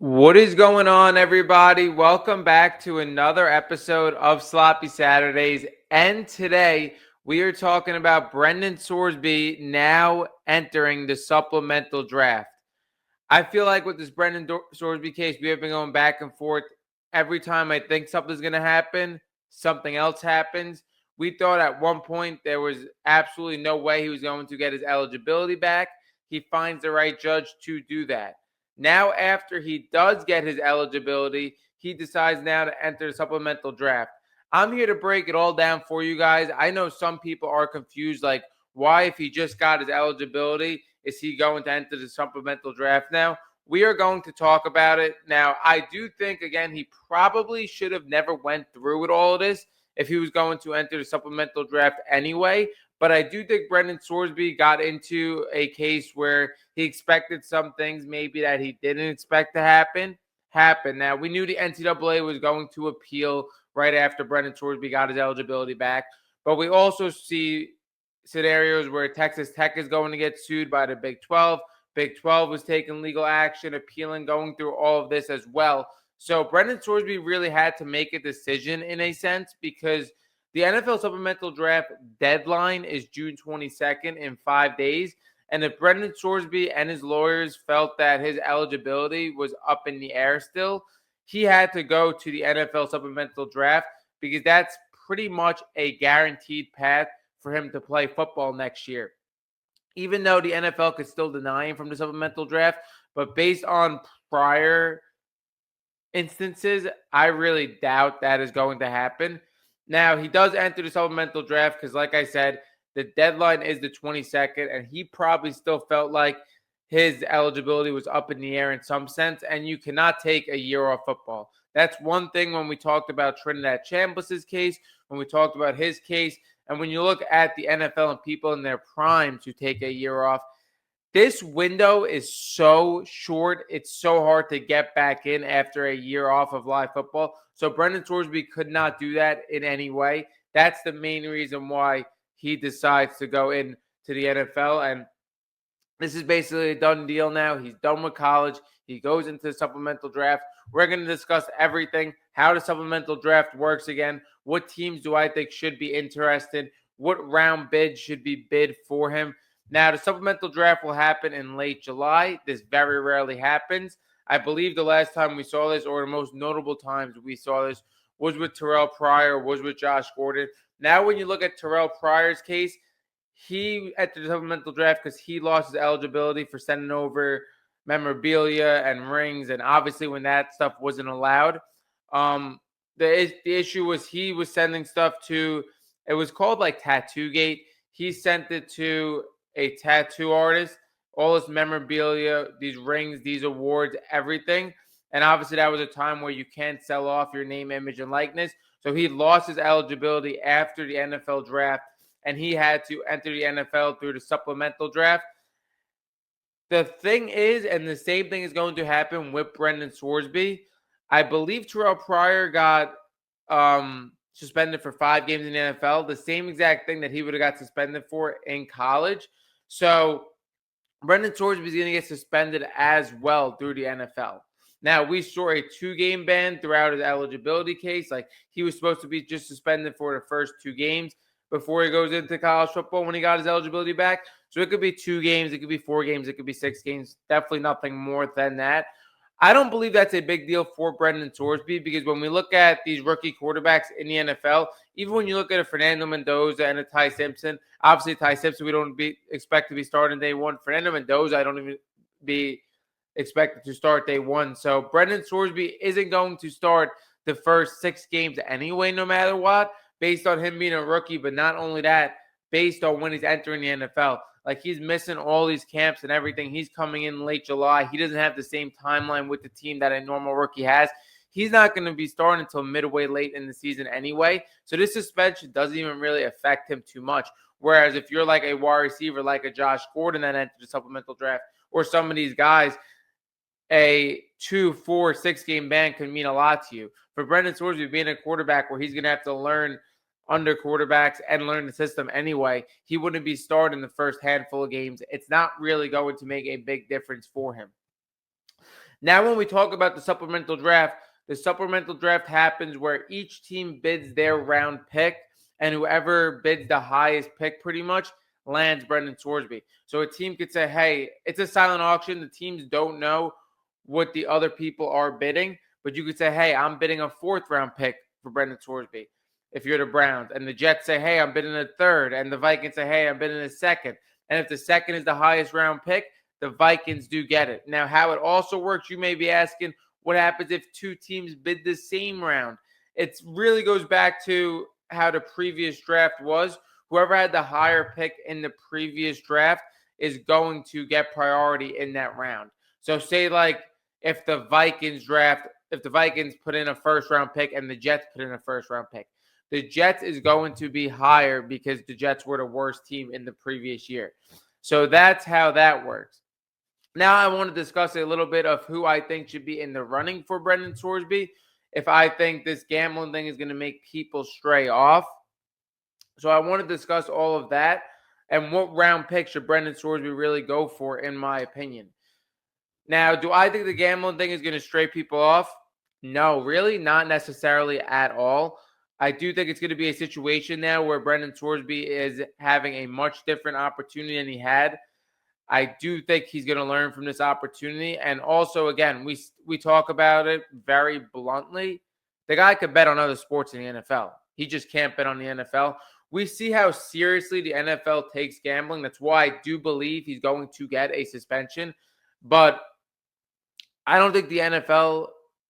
What is going on, everybody? Welcome back to another episode of Sloppy Saturdays. And today we are talking about Brendan Sorsby now entering the supplemental draft. I feel like with this Brendan Sorsby case, we have been going back and forth. Every time I think something's going to happen, something else happens. We thought at one point there was absolutely no way he was going to get his eligibility back. He finds the right judge to do that. Now, after he does get his eligibility, he decides now to enter the supplemental draft. I'm here to break it all down for you guys. I know some people are confused, like, why, if he just got his eligibility, is he going to enter the supplemental draft now? We are going to talk about it. Now, I do think, again, he probably should have never went through with all of this if he was going to enter the supplemental draft anyway. But I do think Brendan Sorsby got into a case where he expected some things maybe that he didn't expect to happen. Now, we knew the NCAA was going to appeal right after Brendan Sorsby got his eligibility back. But we also see scenarios where Texas Tech is going to get sued by the Big 12. Big 12 was taking legal action, appealing, going through all of this as well. So Brendan Sorsby really had to make a decision in a sense because the NFL Supplemental Draft deadline is June 22nd in 5 days. And if Brendan Sorsby and his lawyers felt that his eligibility was up in the air still, he had to go to the NFL Supplemental Draft because that's pretty much a guaranteed path for him to play football next year. Even though the NFL could still deny him from the supplemental draft, but based on prior instances, I really doubt that is going to happen. Now, he does enter the supplemental draft because, like I said, the deadline is the 22nd, and he probably still felt like his eligibility was up in the air in some sense, and you cannot take a year off football. That's one thing when we talked about Trinidad Chambliss' case, when we talked about his case, and when you look at the NFL and people in their prime to take a year off, this window is so short. It's so hard to get back in after a year off of live football. So Brendan Sorsby could not do that in any way. That's the main reason why he decides to go into the NFL. And this is basically a done deal now. He's done with college. He goes into the supplemental draft. We're going to discuss everything, how the supplemental draft works again, what teams do I think should be interested, what round bid should be bid for him. Now, the supplemental draft will happen in late July. This very rarely happens. I believe the last time we saw this, or the most notable times we saw this, was with Terrell Pryor, was with Josh Gordon. Now, when you look at Terrell Pryor's case, he entered the supplemental draft because he lost his eligibility for sending over memorabilia and rings, and obviously when that stuff wasn't allowed, the issue was he was sending stuff to, it was called like Tattoo Gate. He sent it to a tattoo artist, all this memorabilia, these rings, these awards, everything. And obviously that was a time where you can't sell off your name, image, and likeness. So he lost his eligibility after the NFL draft, and he had to enter the NFL through the supplemental draft. The thing is, and the same thing is going to happen with Brendan Sorsby. I believe Terrell Pryor got suspended for 5 games in the NFL, the same exact thing that he would have got suspended for in college. So Brendan Sorsby is going to get suspended as well through the NFL. Now, we saw a 2-game ban throughout his eligibility case. Like, he was supposed to be just suspended for the first 2 games before he goes into college football when he got his eligibility back. So it could be 2 games, it could be 4 games, it could be 6 games. Definitely nothing more than that. I don't believe that's a big deal for Brendan Sorsby because when we look at these rookie quarterbacks in the NFL, even when you look at a Fernando Mendoza and a Ty Simpson, obviously Ty Simpson we don't expect to be starting day one. Fernando Mendoza I don't even be expected to start day one. So Brendan Sorsby isn't going to start the first 6 games anyway, no matter what, based on him being a rookie. But not only that, based on when he's entering the NFL. Like, he's missing all these camps and everything. He's coming in late July. He doesn't have the same timeline with the team that a normal rookie has. He's not going to be starting until midway late in the season anyway. So this suspension doesn't even really affect him too much. Whereas if you're like a wide receiver, like a Josh Gordon that entered the supplemental draft, or some of these guys, a 2, 4, 6 game ban could mean a lot to you. For Brendan Sorsby being a quarterback where he's going to have to learn under quarterbacks and learn the system anyway, he wouldn't be starting the first handful of games. It's not really going to make a big difference for him. Now, when we talk about the supplemental draft happens where each team bids their round pick, and whoever bids the highest pick pretty much lands Brendan Sorsby. So a team could say, hey, it's a silent auction. The teams don't know what the other people are bidding, but you could say, hey, I'm bidding a 4th round pick for Brendan Sorsby if you're the Browns. And the Jets say, hey, I'm bidding a 3rd. And the Vikings say, hey, I'm bidding a 2nd. And if the 2nd is the highest round pick, the Vikings do get it. Now, how it also works, you may be asking, what happens if 2 teams bid the same round? It really goes back to how the previous draft was. Whoever had the higher pick in the previous draft is going to get priority in that round. So say like if the Vikings put in a 1st round pick and the Jets put in a 1st round pick, the Jets is going to be higher because the Jets were the worst team in the previous year. So that's how that works. Now I want to discuss a little bit of who I think should be in the running for Brendan Sorsby, if I think this gambling thing is going to make people stray off. So I want to discuss all of that and what round pick should Brendan Sorsby really go for, in my opinion. Now, do I think the gambling thing is going to stray people off? No, really, not necessarily at all. I do think it's going to be a situation now where Brendan Sorsby is having a much different opportunity than he had. I do think he's going to learn from this opportunity. And also, again, we talk about it very bluntly. The guy could bet on other sports in the NFL. He just can't bet on the NFL. We see how seriously the NFL takes gambling. That's why I do believe he's going to get a suspension. But I don't think the NFL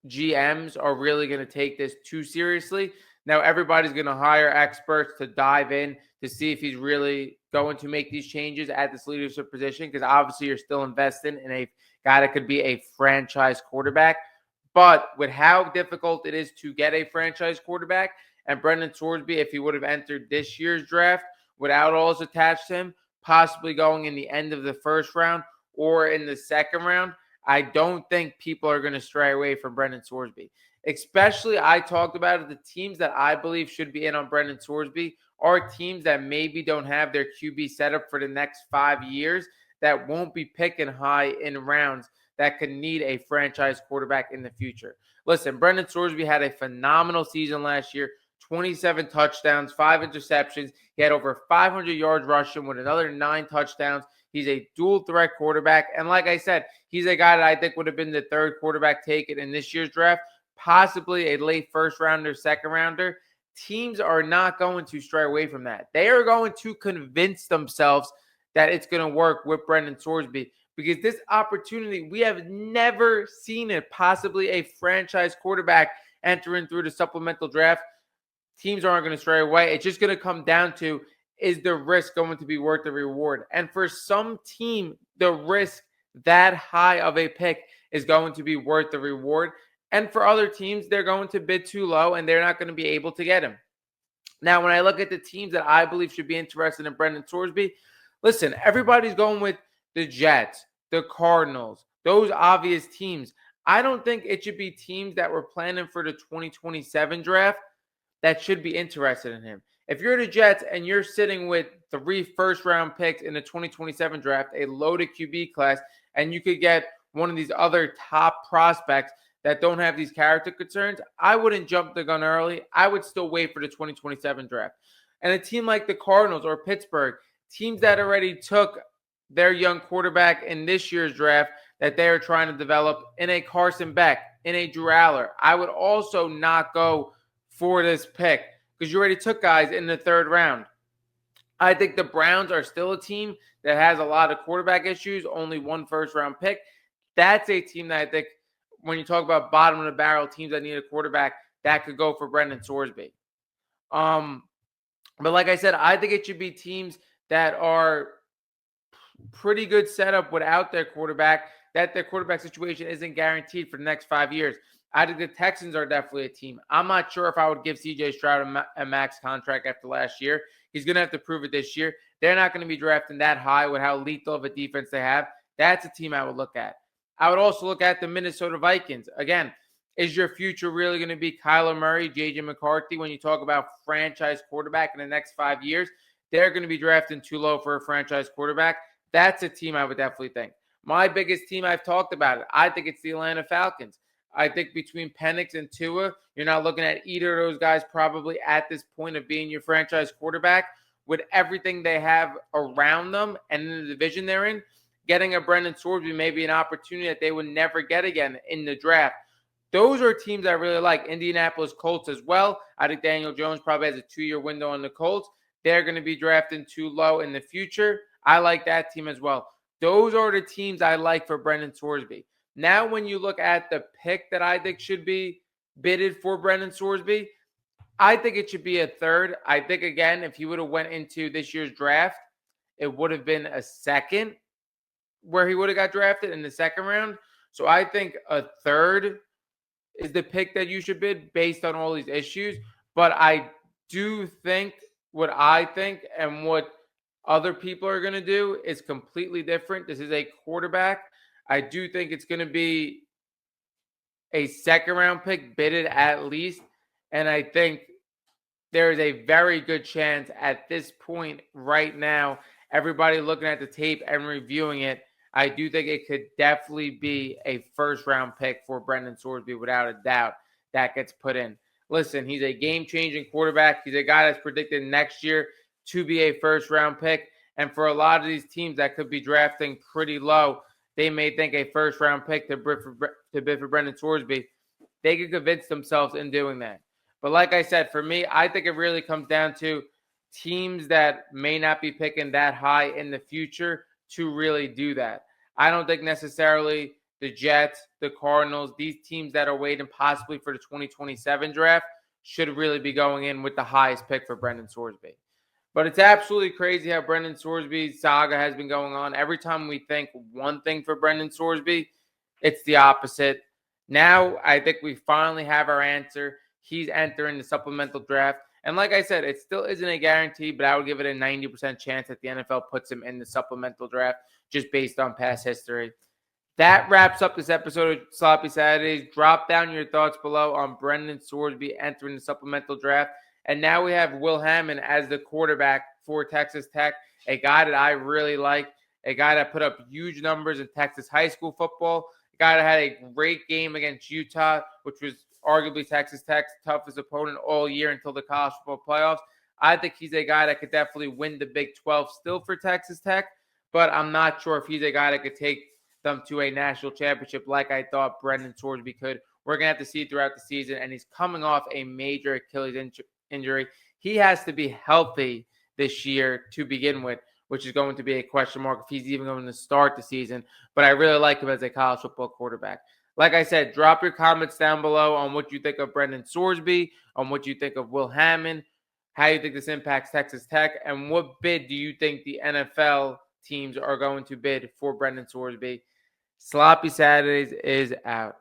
GMs are really going to take this too seriously. Now, everybody's going to hire experts to dive in to see if he's really going to make these changes at this leadership position, because obviously you're still investing in a guy that could be a franchise quarterback. But with how difficult it is to get a franchise quarterback, and Brendan Sorsby, if he would have entered this year's draft without all this attached to him, possibly going in the end of the 1st round or in the 2nd round, I don't think people are going to stray away from Brendan Sorsby. Especially, I talked about it, the teams that I believe should be in on Brendan Sorsby are teams that maybe don't have their QB set up for the next 5 years, that won't be picking high in rounds, that could need a franchise quarterback in the future. Listen, Brendan Sorsby had a phenomenal season last year, 27 touchdowns, 5 interceptions. He had over 500 yards rushing with another 9 touchdowns. He's a dual threat quarterback. And like I said, he's a guy that I think would have been the 3rd quarterback taken in this year's draft, possibly a late 1st rounder, 2nd rounder. Teams are not going to stray away from that. They are going to convince themselves that it's going to work with Brendan Sorsby, because this opportunity, we have never seen it, possibly a franchise quarterback entering through the supplemental draft. Teams aren't going to stray away. It's just going to come down to, is the risk going to be worth the reward? And for some team, the risk that high of a pick is going to be worth the reward. And for other teams, they're going to bid too low and they're not going to be able to get him. Now, when I look at the teams that I believe should be interested in Brendan Sorsby, listen, everybody's going with the Jets, the Cardinals, those obvious teams. I don't think it should be teams that were planning for the 2027 draft that should be interested in him. If you're the Jets and you're sitting with 3 first-round picks in the 2027 draft, a loaded QB class, and you could get one of these other top prospects that don't have these character concerns, I wouldn't jump the gun early. I would still wait for the 2027 draft. And a team like the Cardinals or Pittsburgh, teams that already took their young quarterback in this year's draft that they are trying to develop in a Carson Beck, in a Drew Aller, I would also not go for this pick, because you already took guys in the 3rd round. I think the Browns are still a team that has a lot of quarterback issues, only 1 first-round pick. That's a team that I think, when you talk about bottom of the barrel teams that need a quarterback, that could go for Brendan Sorsby. But like I said, I think it should be teams that are pretty good setup without their quarterback, that their quarterback situation isn't guaranteed for the next 5 years. I think the Texans are definitely a team. I'm not sure if I would give C.J. Stroud a max contract after last year. He's going to have to prove it this year. They're not going to be drafting that high with how lethal of a defense they have. That's a team I would look at. I would also look at the Minnesota Vikings. Again, is your future really going to be Kyler Murray, J.J. McCarthy? When you talk about franchise quarterback in the next 5 years, they're going to be drafting too low for a franchise quarterback. That's a team I would definitely think. My biggest team, I've talked about it. I think it's the Atlanta Falcons. I think between Penix and Tua, you're not looking at either of those guys probably at this point of being your franchise quarterback. With everything they have around them and in the division they're in, getting a Brendan Sorsby may be an opportunity that they would never get again in the draft. Those are teams I really like. Indianapolis Colts as well. I think Daniel Jones probably has a 2-year window on the Colts. They're going to be drafting too low in the future. I like that team as well. Those are the teams I like for Brendan Sorsby. Now, when you look at the pick that I think should be bidded for Brendan Sorsby, I think it should be a third. I think, again, if he would have went into this year's draft, it would have been a second where he would have got drafted in the second round. So I think a third is the pick that you should bid based on all these issues. But I do think what I think and what other people are going to do is completely different. This is a quarterback. I do think it's going to be a second round pick bidded at least. And I think there is a very good chance at this point right now, everybody looking at the tape and reviewing it, I do think it could definitely be a first round pick for Brendan Sorsby without a doubt that gets put in. Listen, he's a game-changing quarterback. He's a guy that's predicted next year to be a first round pick. And for a lot of these teams that could be drafting pretty low, they may think a first round pick to bid for Brendan Sorsby. They could convince themselves in doing that. But like I said, for me, I think it really comes down to teams that may not be picking that high in the future to really do that. I don't think necessarily the Jets, the Cardinals, these teams that are waiting possibly for the 2027 draft should really be going in with the highest pick for Brendan Sorsby. But it's absolutely crazy how Brendan Sorsby's saga has been going on. Every time we think one thing for Brendan Sorsby, it's the opposite. Now, I think we finally have our answer. He's entering the supplemental draft. And like I said, it still isn't a guarantee, but I would give it a 90% chance that the NFL puts him in the supplemental draft just based on past history. That wraps up this episode of Sloppy Saturdays. Drop down your thoughts below on Brendan Sorsby entering the supplemental draft. And now we have Will Hammond as the quarterback for Texas Tech, a guy that I really like, a guy that put up huge numbers in Texas high school football, a guy that had a great game against Utah, which was arguably Texas Tech's toughest opponent all year until the college football playoffs. I think he's a guy that could definitely win the Big 12 still for Texas Tech, but I'm not sure if he's a guy that could take them to a national championship like I thought Brendan Sorsby could. We're going to have to see throughout the season, and he's coming off a major Achilles injury. He has to be healthy this year to begin with, which is going to be a question mark if he's even going to start the season. But I really like him as a college football quarterback. Like I said, drop your comments down below on what you think of Brendan Sorsby, on what you think of Will Hammond, how you think this impacts Texas Tech, and what bid do you think the NFL teams are going to bid for Brendan Sloppy Saturdays is out.